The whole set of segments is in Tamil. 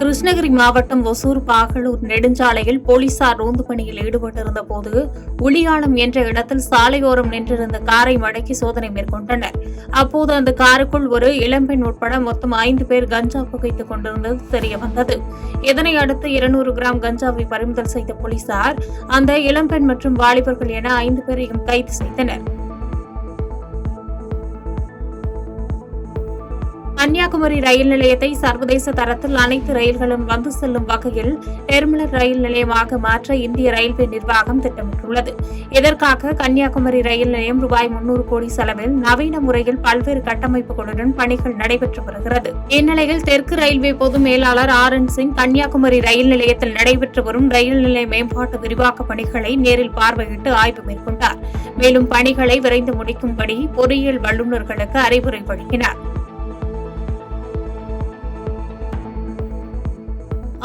கிருஷ்ணகிரி மாவட்டம் ஒசூர் பாகலூர் நெடுஞ்சாலையில் போலீசார் ரோந்து பணியில் ஈடுபட்டிருந்த போது உளியாளம் என்ற இடத்தில் சாலையோரம் நின்றிருந்த காரை மடக்கி சோதனை மேற்கொண்டனர். அப்போது அந்த காருக்குள் ஒரு இளம்பெண் உட்பட மொத்தம் 5 பேர் கஞ்சா புகைத்துக் கொண்டிருந்தது தெரியவந்தது. இதனை அடுத்து 200 கிராம் கஞ்சாவை பறிமுதல் செய்த போலீசார் அந்த இளம்பெண் மற்றும் வாலிபர்கள் என 5 பேரையும் கைது செய்தனர். கன்னியாகுமரி ரயில் நிலையத்தை சர்வதேச தரத்தில் அனைத்து ரயில்களும் வந்து செல்லும் வகையில் டெர்மினல் ரயில் நிலையமாக மாற்ற இந்திய ரயில்வே நிர்வாகம் திட்டமிட்டுள்ளது. இதற்காக கன்னியாகுமரி ரயில் நிலையம் ரூபாய் 300 கோடி செலவில் நவீன முறையில் பல்வேறு கட்டமைப்புகளுடன் பணிகள் நடைபெற்று வருகிறது. இந்நிலையில் தெற்கு ரயில்வே பொது மேலாளர் RN சிங் கன்னியாகுமரி ரயில் நிலையத்தில் நடைபெற்று வரும் ரயில் நிலைய மேம்பாட்டு விரிவாக்க பணிகளை நேரில் பார்வையிட்டு ஆய்வு மேற்கொண்டார். மேலும் பணிகளை விரைந்து முடிக்கும்படி பொறியியல் வல்லுநர்களுக்கு அறிவுரை வழங்கினார்.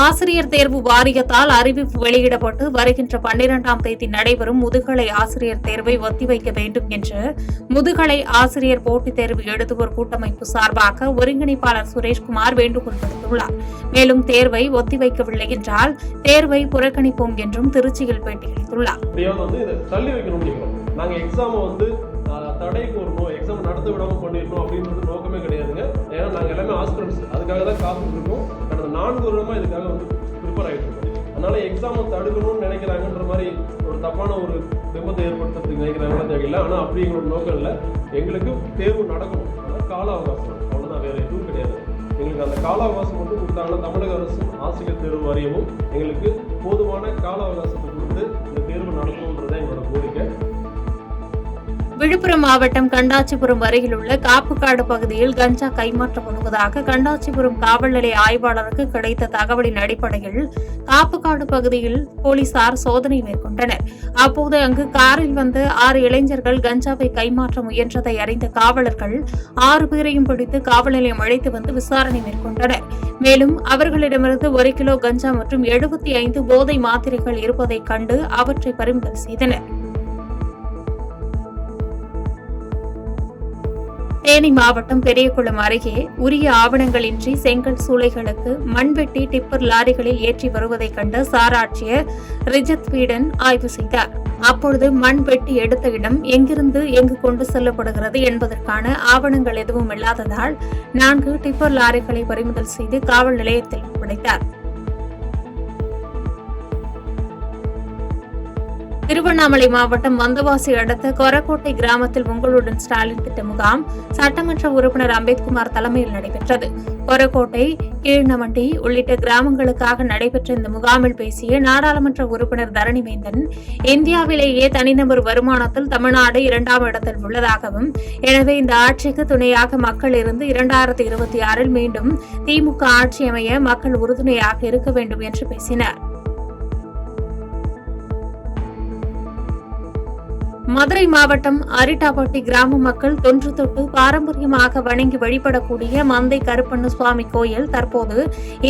ஆசிரியர் தேர்வு வாரியத்தால் அறிவிப்பு வெளியிடப்பட்டு வருகின்ற 12ஆம் தேதி நடைபெறும் முதுகலை ஆசிரியர் தேர்வை ஒத்திவைக்க வேண்டும் என்று முதுகலை ஆசிரியர் போட்டித் தேர்வு எழுதுவோர் கூட்டமைப்பு சார்பாக ஒருங்கிணைப்பாளர் சுரேஷ்குமார் வேண்டுகோள் விடுத்துள்ளார். மேலும் தேர்வை ஒத்திவைக்கவில்லை என்றால் தேர்வை புறக்கணிப்போம் என்றும் திருச்சியில் பேட்டியளித்துள்ளார். தடை கூறணும், எக்ஸாம் நடத்த விடாம பண்ணிடணும் அப்படின்றது நோக்கமே கிடையாதுங்க. ஏன்னா நாங்கள் எல்லாமே ஆஸ்பிரண்ட்ஸ், அதுக்காக தான் காத்துட்டு இருக்கோம். கடந்த 4 வருடமா இதுக்காக ப்ரிப்பேர் ஆகிட்டு இருக்கோம். அதனால எக்ஸாமை தடுக்கணும்னு நினைக்கிறாங்கன்ற மாதிரி ஒரு தப்பான ஒரு பிம்பத்தை ஏற்படுத்துறதுக்கு நினைக்கிறாங்களா தெரியல. ஆனால் அப்படி எங்களோட நோக்கம் இல்லை. எங்களுக்கு தேர்வு நடக்கணும், ஆனால் கால அவகாசம், அவ்வளோதான், வேற எதுவும் கிடையாது. எங்களுக்கு அந்த கால அவகாசம் மட்டும் கொடுத்தாங்கன்னா தமிழக அரசும் ஆசிரியர் தேர்வு வாரியமும் எங்களுக்கு போதுமான கால அவகாசத்தை கொடுத்து இந்த தேர்வு நடக்கணுன்றதான் எங்களோட கோரிக்கை. விழுப்புரம் மாவட்டம் கண்டாச்சிபுரம் அருகில் உள்ள காப்புக்காடு பகுதியில் கஞ்சா கைமாற்றப்படுவதாக கண்டாச்சிபுரம் காவல் நிலைய ஆய்வாளருக்கு கிடைத்த தகவலின் அடிப்படையில் காப்புக்காடு பகுதியில் போலீசார் சோதனை மேற்கொண்டனர். அப்போது அங்கு காரில் வந்த 6 இளைஞர்கள் கஞ்சாவை கைமாற்ற முயன்றதை அறிந்த காவலர்கள் 6 பேரையும் பிடித்து காவல் நிலையம் அழைத்து வந்து விசாரணை மேற்கொண்டனர். மேலும் அவர்களிடமிருந்து 1 கிலோ கஞ்சா மற்றும் 75 போதை மாத்திரைகள் இருப்பதைக் கண்டு அவற்றை பறிமுதல் செய்தனர். தேனி மாவட்டம் பெரியகுளம் அருகே உரிய ஆவணங்களின்றி செங்கல் சூளைகளுக்கு மண்வெட்டி டிப்பர் லாரிகளில் ஏற்றி வருவதைக் கண்ட சார் ஆட்சியர் ரிஜத் பீடன் ஆய்வு செய்தார். அப்பொழுது மண் வெட்டி எடுத்த இடம் எங்கிருந்து எங்கு கொண்டு செல்லப்படுகிறது என்பதற்கான ஆவணங்கள் எதுவும் இல்லாததால் 4 டிப்பர் லாரிகளை பறிமுதல் செய்து காவல் நிலையத்தில் ஒப்படைத்தார். திருவண்ணாமலை மாவட்டம் வந்தவாசி அடுத்த கொரக்கோட்டை கிராமத்தில் உங்களுடன் ஸ்டாலின் திட்ட முகாம் சட்டமன்ற உறுப்பினர் அம்பேத்குமார் தலைமையில் நடைபெற்றது. கொரக்கோட்டை, கீழ்நமண்டி உள்ளிட்ட கிராமங்களுக்காக நடைபெற்ற இந்த முகாமில் பேசிய நாடாளுமன்ற உறுப்பினர் தரணிவேந்தன், இந்தியாவிலேயே தனிநபர் வருமானத்தில் தமிழ்நாடு 2ஆம் இடத்தில் உள்ளதாகவும், எனவே இந்த ஆட்சிக்கு துணையாக மக்கள் இருந்து 2026இல் மீண்டும் திமுக ஆட்சி அமைய மக்கள் உறுதுணையாக இருக்க வேண்டும் என்று பேசினார். மதுரை மாவட்டம் அரிட்டாப்பட்டி கிராம மக்கள் தொன்று தொட்டு பாரம்பரியமாக வணங்கி வழிபடக்கூடிய மந்தை கருப்பண்ண சுவாமி கோயில் தற்போது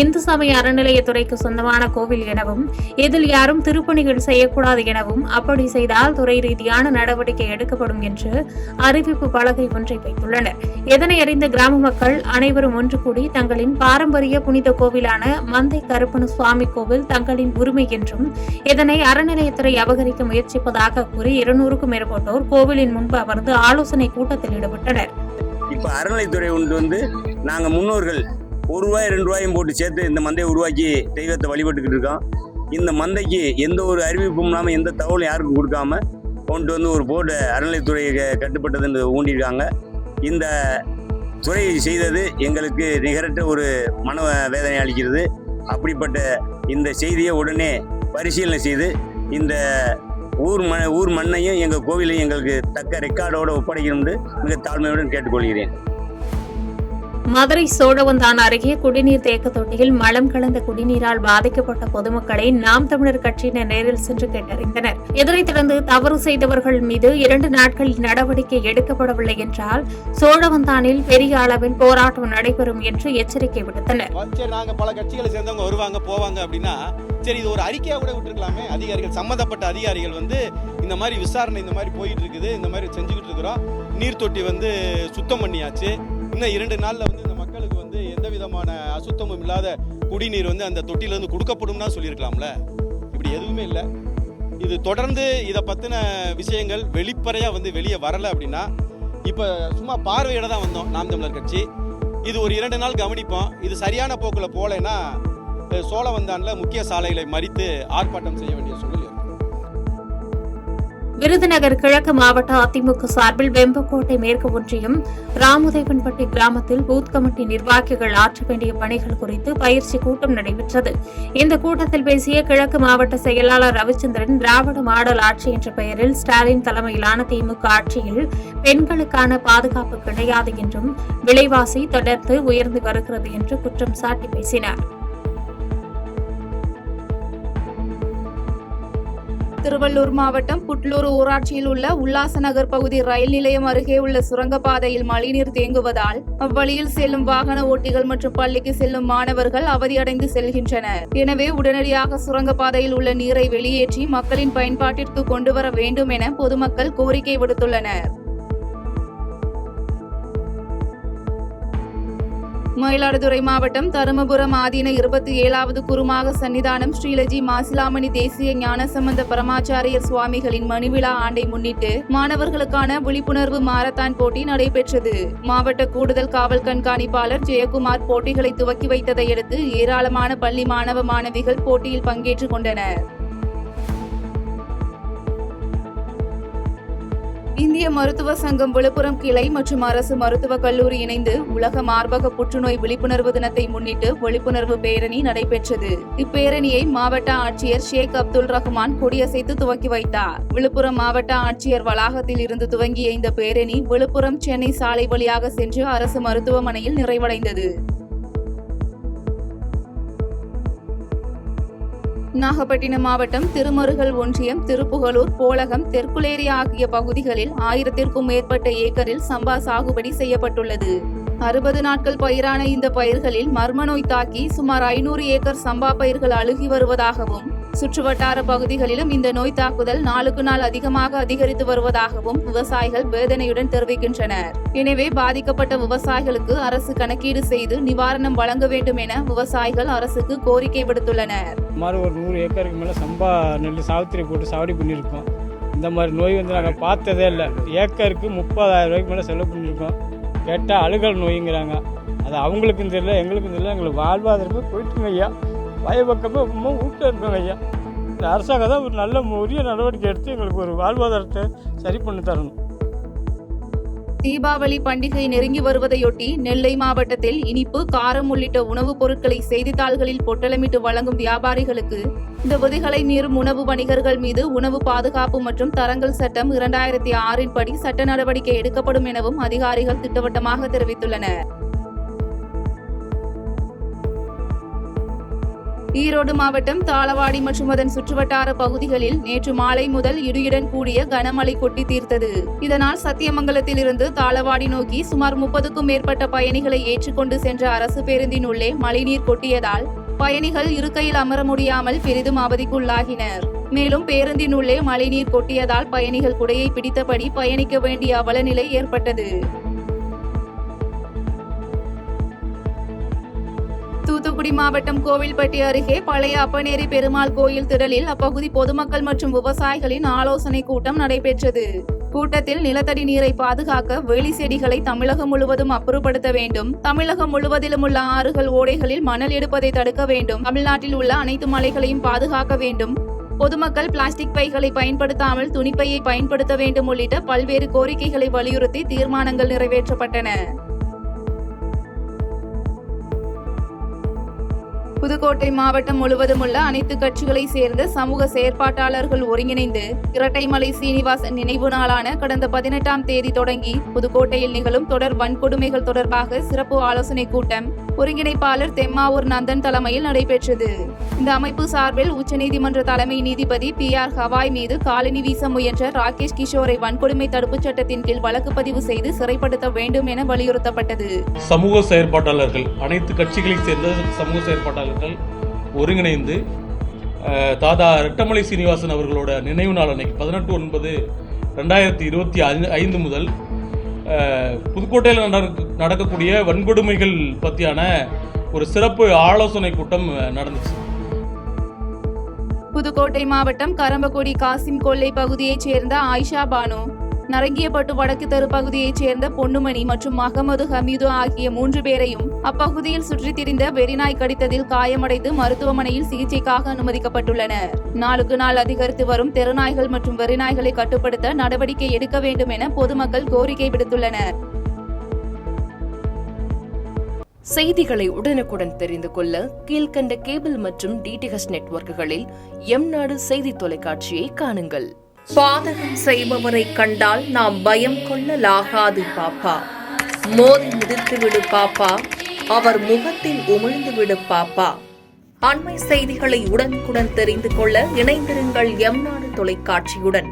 இந்து சமய அறநிலையத்துறைக்கு சொந்தமான கோவில் எனவும், இதில் யாரும் திருப்பணிகள் செய்யக்கூடாது எனவும், அப்படி செய்தால் துறை ரீதியான நடவடிக்கை எடுக்கப்படும் என்று அறிவிப்பு பலகை ஒன்றை வைத்துள்ளனர். இதனை அறிந்த கிராம மக்கள் அனைவரும் ஒன்று கூடி தங்களின் பாரம்பரிய புனித கோவிலான மந்தை கருப்பண்ண சுவாமி கோவில் தங்களின் உரிமை என்றும், இதனை அறநிலையத்துறை அபகரிக்க முயற்சிப்பதாக கூறி 200க்கும் மேற்பட்டோர் கோவிலின் முன்பு அமர்ந்து ஆலோசனை கூட்டத்தில் ஈடுபட்டனர். இப்ப அறநிலைத்துறை வந்து நாங்க முன்னோர்கள் ₹1 ₹2 போட்டு சேர்த்து இந்த மந்தையை உருவாக்கி தெய்வத்தை வழிபட்டுக்கிட்டு இருக்கோம். இந்த மந்தைக்கு எந்த ஒரு அறிவிப்பும் இல்லாமல் எந்த தகவலும் யாருக்கும் கொடுக்காம கொண்டு வந்து ஒரு போர்டு அறநிலைத்துறை கட்டுப்பட்டதுன்னு ஊண்டியிருக்காங்க. இந்த துறை செய்தது எங்களுக்கு நிகரற்ற ஒரு மன வேதனை அளிக்கிறது. அப்படிப்பட்ட இந்த செய்தியை உடனே பரிசீலனை செய்து இந்த ஊர் மண்ணையும் எங்கள் கோவிலையும் எங்களுக்கு தக்க ரெக்கார்டோடு ஒப்படைக்கணும்னு மிக தாழ்மையுடன் கேட்டுக்கொள்கிறேன். மதுரை சோழவந்தான் அருகே குடிநீர் தேக்க தொட்டியில் மலம் கலந்த குடிநீரால் பாதிக்கப்பட்ட பொதுமக்களை நாம் தமிழர் கட்சியினர் நேரில் சென்று கேட்டறிந்தனர். இதனைத் தொடர்ந்து தவறு செய்தவர்கள் மீது 2 நாட்களில் நடவடிக்கை எடுக்கப்படவில்லை என்றால் சோழவந்தானில் பெரிய அளவில் போராட்டம் நடைபெறும் என்று எச்சரிக்கை விடுத்தனர். நாங்க பல கட்சிகளை சேர்ந்தவங்க வருவாங்க போவாங்க அப்படின்னா சரி, இது ஒரு அறிக்கையா கூட விட்டுருக்கலாமே. அதிகாரிகள், சம்பந்தப்பட்ட அதிகாரிகள் இந்த மாதிரி விசாரணை இந்த மாதிரி போயிட்டு இருக்குது, இந்த மாதிரி செஞ்சுக்கிட்டு இருக்கிறோம், நீர் தொட்டி சுத்தம் பண்ணியாச்சு, இன்னும் 2 நாள்ல இந்த மக்களுக்கு எந்த விதமான அசுத்தமும் இல்லாத குடிநீர் வந்து அந்த தொட்டியிலேருந்து கொடுக்கப்படும்னா சொல்லியிருக்கலாம்ல. இப்படி எதுவுமே இல்லை. இது தொடர்ந்து இதை பற்றின விஷயங்கள் வெளிப்படையாக வந்து வெளியே வரலை அப்படின்னா, இப்போ சும்மா பார்வையிட தான் வந்தோம் நாம் தமிழர் கட்சி. இது ஒரு 2 நாள் கவனிப்போம். இது சரியான போக்கில் போகலைன்னா சோழவந்தானில் முக்கிய சாலைகளை மறித்து ஆர்ப்பாட்டம் செய்ய வேண்டிய சூழல் இருக்கும். விருதுநகர் கிழக்கு மாவட்ட அதிமுக சார்பில் வெம்பக்கோட்டை மேற்கு ஒன்றியம் ராமதேவன்பட்டி கிராமத்தில் பூத் கமிட்டி நிர்வாகிகள் ஆற்ற வேண்டிய பணிகள் குறித்து பயிற்சி கூட்டம் நடைபெற்றது. இந்த கூட்டத்தில் பேசிய கிழக்கு மாவட்ட செயலாளர் ரவிச்சந்திரன், திராவிட மாடல் ஆட்சி என்ற பெயரில் ஸ்டாலின் தலைமையிலான திமுக ஆட்சியில் பெண்களுக்கான பாதுகாப்பு கிடையாது என்றும், விலைவாசி தொடர்ந்து உயர்ந்து வருகிறது என்று குற்றம் சாட்டி பேசினார். திருவள்ளூர் மாவட்டம் புட்லூர் ஊராட்சியில் உள்ள உல்லாச நகர் பகுதி ரயில் நிலையம் அருகே உள்ள சுரங்கப்பாதையில் மழைநீர் தேங்குவதால் அவ்வழியில் செல்லும் வாகன ஓட்டிகள் மற்றும் பள்ளிக்கு செல்லும் மாணவர்கள் அவதியடைந்து செல்கின்றனர். எனவே உடனடியாக சுரங்கப்பாதையில் உள்ள நீரை வெளியேற்றி மக்களின் பயன்பாட்டிற்கு கொண்டுவர வேண்டும் என பொதுமக்கள் கோரிக்கை விடுத்துள்ளனர். மயிலாடுதுறை மாவட்டம் தருமபுரம் ஆதீன 27வது குருமாக சன்னிதானம் ஸ்ரீலஜி மாசிலாமணி தேசிய ஞானசம்பந்த பரமாச்சாரியர் சுவாமிகளின் மணிவிழா ஆண்டை முன்னிட்டு மாணவர்களுக்கான விழிப்புணர்வு மாரத்தான் போட்டி நடைபெற்றது. மாவட்ட கூடுதல் காவல் கண்காணிப்பாளர் ஜெயக்குமார் போட்டிகளை துவக்கி வைத்ததை அடுத்து ஏராளமான பள்ளி மாணவ மாணவிகள் போட்டியில் பங்கேற்றுக் கொண்டனர். இந்திய மருத்துவ சங்கம் விழுப்புரம் கிளை மற்றும் அரசு மருத்துவக் கல்லூரி இணைந்து உலக மார்பக புற்றுநோய் விழிப்புணர்வு தினத்தை முன்னிட்டு விழிப்புணர்வு பேரணி நடைபெற்றது. இப்பேரணியை மாவட்ட ஆட்சியர் ஷேக் அப்துல் ரஹ்மான் கொடியசைத்து துவக்கி வைத்தார். விழுப்புரம் மாவட்ட ஆட்சியர் வளாகத்தில் இருந்து துவங்கிய இந்த பேரணி விழுப்புரம் சென்னை சாலை வழியாக சென்று அரசு மருத்துவமனையில் நிறைவடைந்தது. நாகப்பட்டினம் மாவட்டம் திருமருகல் ஒன்றியம் திருப்புகலூர், போலகம், தெற்குலேரி ஆகிய பகுதிகளில் 1000க்கும் மேற்பட்ட ஏக்கரில் சம்பா சாகுபடி செய்யப்பட்டுள்ளது. 60 நாட்கள் பயிரான இந்த பயிர்களில் மர்ம நோய் தாக்கி சுமார் 500 ஏக்கர் சம்பா பயிர்கள் அழுகி வருவதாகவும், சுற்றுவட்டார பகுதிகளிலும் இந்த நோய் தாக்குதல் நாளுக்கு நாள் அதிகமாக அதிகரித்து வருவதாகவும் விவசாயிகள் வேதனையுடன் தெரிவிக்கின்றனர். எனவே பாதிக்கப்பட்ட விவசாயிகளுக்கு அரசு கணக்கீடு செய்து நிவாரணம் வழங்க வேண்டும் என விவசாயிகள் அரசுக்கு கோரிக்கை விடுத்துள்ளனர். ஒரு 100 ஏக்கருக்கு மேலே சம்பா நெல் சாவித்திரி போட்டு சாவடி பண்ணியிருக்கோம். இந்த மாதிரி நோய் வந்து நாங்கள் பார்த்ததே இல்லை. ஏக்கருக்கு 30,000 ரூபாய்க்கு மேலே செலவு பண்ணியிருக்கோம். கேட்டால் அழுகல் நோய்ங்கிறாங்க. அது அவங்களுக்கும் தெரியல, எங்களுக்கும் தெரியல. எங்களுக்கு வாழ்வாதாரமே போயிட்டுங்க ஐயா. பயபக்கமே ரொம்ப ஊக்கம் இருக்காங்க ஐயா. இந்த அரசாங்கம் தான் ஒரு நல்ல உரிய நடவடிக்கை எடுத்து எங்களுக்கு ஒரு வாழ்வாதாரத்தை சரி பண்ணி தரணும். தீபாவளி பண்டிகை நெருங்கி வருவதையொட்டி நெல்லை மாவட்டத்தில் இனிப்பு, காரம் உள்ளிட்ட உணவுப் பொருட்களை செய்தித்தாள்களில் பொட்டலமிட்டு வழங்கும் வியாபாரிகளுக்கு இந்த விதிகளை மீறும் உணவு வணிகர்கள் மீது உணவு பாதுகாப்பு மற்றும் தரங்கள் சட்டம் 2006 படி சட்ட நடவடிக்கை எடுக்கப்படும் எனவும் அதிகாரிகள் திட்டவட்டமாக தெரிவித்துள்ளனர். ஈரோடு மாவட்டம் தாளவாடி மற்றும் அதன் சுற்றுவட்டார பகுதிகளில் நேற்று மாலை முதல் இடியுடன் கூடிய கனமழை கொட்டி தீர்த்தது. இதனால் சத்தியமங்கலத்தில் இருந்து தாளவாடி நோக்கி சுமார் 30க்கும் மேற்பட்ட பயணிகளை ஏற்றுக்கொண்டு சென்ற அரசு பேருந்தின் உள்ளே மழைநீர் கொட்டியதால் பயணிகள் இருக்கையில் அமர முடியாமல் பெரிதும் அவதிக்குள்ளாகினர். மேலும் பேருந்தின் உள்ளே மழைநீர் கொட்டியதால் பயணிகள் குடையை பிடித்தபடி பயணிக்க வேண்டிய அவலநிலை ஏற்பட்டது. தூத்துக்குடி மாவட்டம் கோவில்பட்டி அருகே பழைய அப்பனேரி பெருமாள் கோயில் திடலில் அப்பகுதி பொதுமக்கள் மற்றும் விவசாயிகளின் ஆலோசனை கூட்டம் நடைபெற்றது. கூட்டத்தில் நிலத்தடி நீரை பாதுகாக்க வேலி செடிகளை தமிழகம் முழுவதும் அப்புறப்படுத்த வேண்டும், தமிழகம் முழுவதிலும் உள்ள ஆறுகள், ஓடைகளில் மணல் எடுப்பதை தடுக்க வேண்டும், தமிழ்நாட்டில் உள்ள அனைத்து மலைகளையும் பாதுகாக்க வேண்டும், பொதுமக்கள் பிளாஸ்டிக் பைகளை பயன்படுத்தாமல் துணிப்பையை பயன்படுத்த வேண்டும் உள்ளிட்ட பல்வேறு கோரிக்கைகளை வலியுறுத்தி தீர்மானங்கள் நிறைவேற்றப்பட்டன. புதுக்கோட்டை மாவட்டம் முழுவதும் உள்ள அனைத்து கட்சிகளை சேர்ந்த சமூக செயற்பாட்டாளர்கள் ஒருங்கிணைந்து இரட்டைமலை சீனிவாசன் நினைவு நாளான கடந்த 18ஆம் தேதி தொடங்கி புதுக்கோட்டையில் நிகழும் தொடர் வன்கொடுமைகள் தொடர்பாக சிறப்பு ஆலோசனை கூட்டம் ஒருங்கிணைப்பாளர் தெம்மாவூர் நந்தன் தலைமையில் நடைபெற்றது. இந்த அமைப்பு சார்பில் உச்சநீதிமன்ற தலைமை நீதிபதி PR ஹவாய் மீது காலணி வீச முயன்ற ராகேஷ் கிஷோரை வன்கொடுமை தடுப்புச் சட்டத்தின் கீழ் வழக்கு பதிவு செய்து சிறைப்படுத்த வேண்டும் என வலியுறுத்தப்பட்டது. சமூக செயற்பாட்டாளர்கள், அனைத்து கட்சிகளை சேர்ந்த சமூக செயற்பாட்டாளர்கள் ஒருங்கிணைந்து தாதா ரெட்டமலை சீனிவாசன் அவர்களோட நினைவு நாள் அன்னைக்கு 18/9/2025 முதல் புதுக்கோட்டையில் நடக்கக்கூடிய வன்கொடுமைகள் பற்றியான ஒரு சிறப்பு ஆலோசனை கூட்டம் நடந்துச்சு. புதுக்கோட்டை மாவட்டம் கரம்பக்குடி காசிம் கொல்லை பகுதியைச் சேர்ந்த ஆயிஷா பானு, நரங்கியப்பட்டு வடக்கு தெரு பகுதியைச் சேர்ந்த பொன்னுமணி மற்றும் அகமது ஹமீது ஆகிய 3 பேரையும் அப்பகுதியில் சுற்றித் திரிந்த வெறிநாய் கடித்ததில் காயமடைந்து மருத்துவமனையில் சிகிச்சைக்காக அனுமதிக்கப்பட்டுள்ளனர். நாளுக்கு நாள் அதிகரித்து வரும் தெருநாய்கள் மற்றும் வெறிநாய்களை கட்டுப்படுத்த நடவடிக்கை எடுக்க வேண்டும் என பொதுமக்கள் கோரிக்கை விடுத்துள்ளனர். செய்திகளை உடனுக்குடன் தெரிந்து கொள்ள கீழ்கண்ட கேபிள் மற்றும் டிடிஹெச் நெட்வொர்க்குகளில் எம்நாடு செய்தி தொலைக்காட்சியை காணுங்கள். பாதகம் செய்பவரை கண்டால் நாம் பயம் கொள்ளலாகாது பாப்பா. மோதி மிதித்து விடு பாப்பா, அவர் முகத்தில் உமிழ்ந்து விடு பாப்பா. அண்மை செய்திகளை உடனுக்குடன் தெரிந்து கொள்ள இணைந்திருங்கள் எம்நாடு தொலைக்காட்சியுடன்.